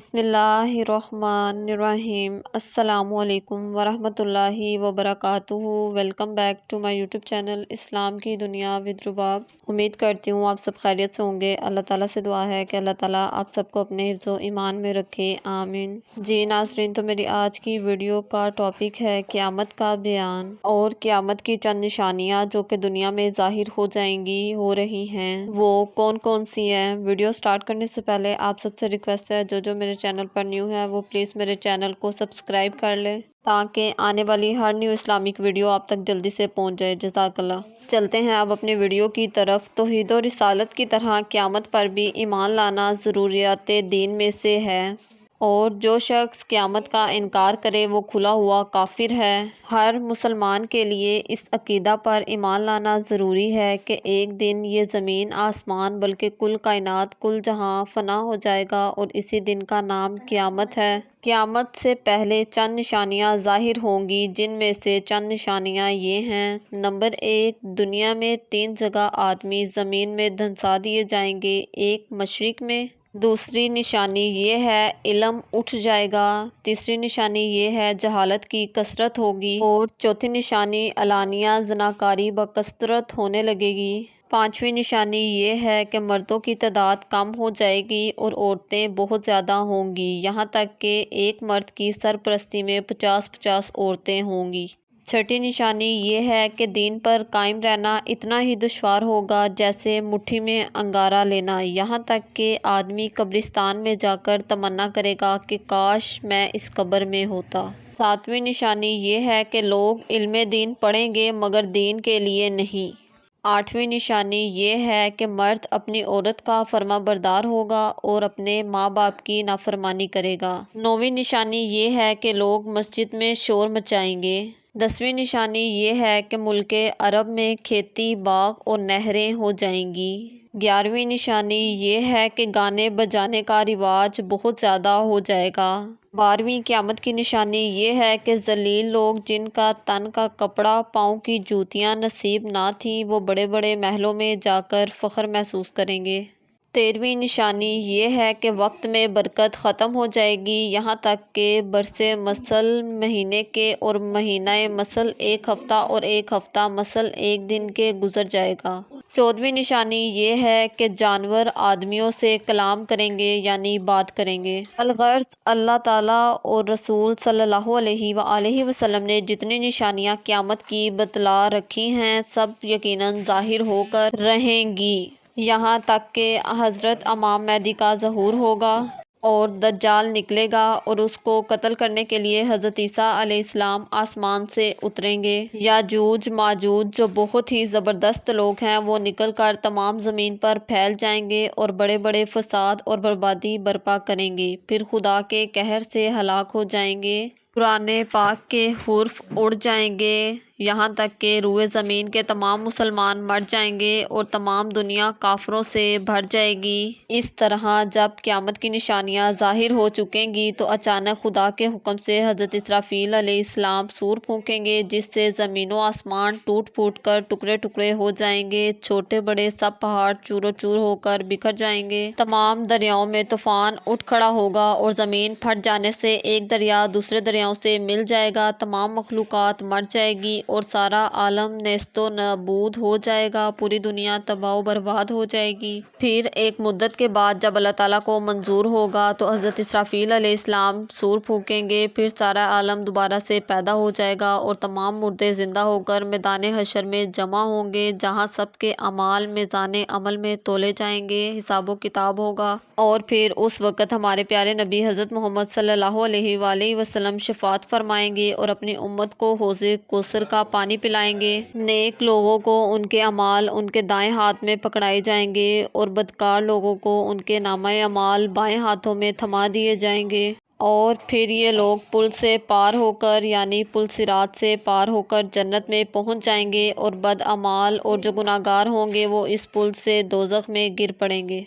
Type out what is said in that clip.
بسم اللہ الرحمن الرحیم۔ السلام علیکم ورحمۃ اللہ وبرکاتہ۔ Welcome back to my YouTube channel اسلام کی دنیا ود رباب۔ امید کرتی ہوں آپ سب خیریت سے ہوں گے۔ اللہ تعالیٰ سے دعا ہے کہ اللہ تعالیٰ آپ سب کو اپنے حفظ و ایمان میں رکھے، آمین۔ جی ناظرین، تو میری آج کی ویڈیو کا ٹاپک ہے قیامت کا بیان اور قیامت کی چند نشانیاں جو کہ دنیا میں ظاہر ہو جائیں گی، ہو رہی ہیں، وہ کون کون سی ہیں۔ ویڈیو سٹارٹ کرنے سے پہلے آپ سب سے ریکویسٹ ہے جو میرے چینل پر نیو ہے وہ پلیز میرے چینل کو سبسکرائب کر لے تاکہ آنے والی ہر نیو اسلامک ویڈیو آپ تک جلدی سے پہنچ جائے۔ جزاک اللہ۔ چلتے ہیں اب اپنی ویڈیو کی طرف۔ توحید و رسالت کی طرح قیامت پر بھی ایمان لانا ضروریات دین میں سے ہے، اور جو شخص قیامت کا انکار کرے وہ کھلا ہوا کافر ہے۔ ہر مسلمان کے لیے اس عقیدہ پر ایمان لانا ضروری ہے کہ ایک دن یہ زمین آسمان بلکہ کل کائنات، کل جہاں فنا ہو جائے گا، اور اسی دن کا نام قیامت ہے۔ قیامت سے پہلے چند نشانیاں ظاہر ہوں گی، جن میں سے چند نشانیاں یہ ہیں۔ نمبر 1، دنیا میں 3 جگہ آدمی زمین میں دھنسا دیے جائیں گے۔ ایک مشرق میں، دوسری نشانی یہ ہے علم اٹھ جائے گا، تیسری نشانی یہ ہے جہالت کی کثرت ہوگی، اور چوتھی نشانی علانیہ زناکاری بکثرت ہونے لگے گی۔ پانچویں نشانی یہ ہے کہ مردوں کی تعداد کم ہو جائے گی اور عورتیں بہت زیادہ ہوں گی، یہاں تک کہ ایک مرد کی سرپرستی میں 50 عورتیں ہوں گی۔ چھٹی نشانی یہ ہے کہ دین پر قائم رہنا اتنا ہی دشوار ہوگا جیسے مٹھی میں انگارہ لینا، یہاں تک کہ آدمی قبرستان میں جا کر تمنا کرے گا کہ کاش میں اس قبر میں ہوتا۔ ساتویں نشانی یہ ہے کہ لوگ علم دین پڑھیں گے مگر دین کے لیے نہیں۔ آٹھویں نشانی یہ ہے کہ مرد اپنی عورت کا فرما بردار ہوگا اور اپنے ماں باپ کی نافرمانی کرے گا۔ نویں نشانی یہ ہے کہ لوگ مسجد میں شور مچائیں گے۔ 10ویں نشانی یہ ہے کہ ملک عرب میں کھیتی، باغ اور نہریں ہو جائیں گی۔ 11ویں نشانی یہ ہے کہ گانے بجانے کا رواج بہت زیادہ ہو جائے گا۔ 12ویں قیامت کی نشانی یہ ہے کہ ذلیل لوگ جن کا تن کا کپڑا پاؤں کی جوتیاں نصیب نہ تھیں، وہ بڑے بڑے محلوں میں جا کر فخر محسوس کریں گے۔ 13ویں نشانی یہ ہے کہ وقت میں برکت ختم ہو جائے گی، یہاں تک کہ برس مثل مہینے کے اور مہینہ مثل ایک ہفتہ اور ایک ہفتہ مثل ایک دن کے گزر جائے گا۔ 14ویں نشانی یہ ہے کہ جانور آدمیوں سے کلام کریں گے، یعنی بات کریں گے۔ الغرض اللہ تعالیٰ اور رسول صلی اللہ علیہ وآلہ وسلم نے جتنی نشانیاں قیامت کی بتلا رکھی ہیں، سب یقیناً ظاہر ہو کر رہیں گی، یہاں تک کہ حضرت امام مہدی کا ظہور ہوگا اور دجال نکلے گا، اور اس کو قتل کرنے کے لیے حضرت عیسیٰ علیہ السلام آسمان سے اتریں گے۔ یاجوج ماجوج جو بہت ہی زبردست لوگ ہیں، وہ نکل کر تمام زمین پر پھیل جائیں گے اور بڑے بڑے فساد اور بربادی برپا کریں گے، پھر خدا کے قہر سے ہلاک ہو جائیں گے۔ قرآن پاک کے حروف اڑ جائیں گے، یہاں تک کہ روئے زمین کے تمام مسلمان مر جائیں گے اور تمام دنیا کافروں سے بھر جائے گی۔ اس طرح جب قیامت کی نشانیاں ظاہر ہو چکیں گی تو اچانک خدا کے حکم سے حضرت اسرافیل علیہ السلام سور پھونکیں گے، جس سے زمین و آسمان ٹوٹ پھوٹ کر ٹکڑے ٹکڑے ہو جائیں گے، چھوٹے بڑے سب پہاڑ چور و چور ہو کر بکھر جائیں گے، تمام دریاؤں میں طوفان اٹھ کھڑا ہوگا اور زمین پھٹ جانے سے ایک دریا دوسرے دریاؤں سے مل جائے گا، تمام مخلوقات مر جائے گی اور سارا عالم نیست و نابود ہو جائے گا، پوری دنیا تباہ و برباد ہو جائے گی۔ پھر ایک مدت کے بعد جب اللہ تعالیٰ کو منظور ہوگا تو حضرت اسرافیل علیہ السلام سور پھونکیں گے، پھر سارا عالم دوبارہ سے پیدا ہو جائے گا اور تمام مردے زندہ ہو کر میدان حشر میں جمع ہوں گے، جہاں سب کے اعمال میزان عمل میں تولے جائیں گے، حساب و کتاب ہوگا، اور پھر اس وقت ہمارے پیارے نبی حضرت محمد صلی اللہ علیہ وآلہ وسلم شفاعت فرمائیں گے اور اپنی امت کو حوض کوثر کا پانی پلائیں گے۔ نیک لوگوں کو ان کے اعمال ان کے دائیں ہاتھ میں پکڑائے جائیں گے اور بدکار لوگوں کو ان کے نامہ اعمال بائیں ہاتھوں میں تھما دیے جائیں گے، اور پھر یہ لوگ پل سے پار ہو کر، یعنی پل صراط سے پار ہو کر جنت میں پہنچ جائیں گے، اور بد اعمال اور جو گناہگار ہوں گے وہ اس پل سے دوزخ میں گر پڑیں گے۔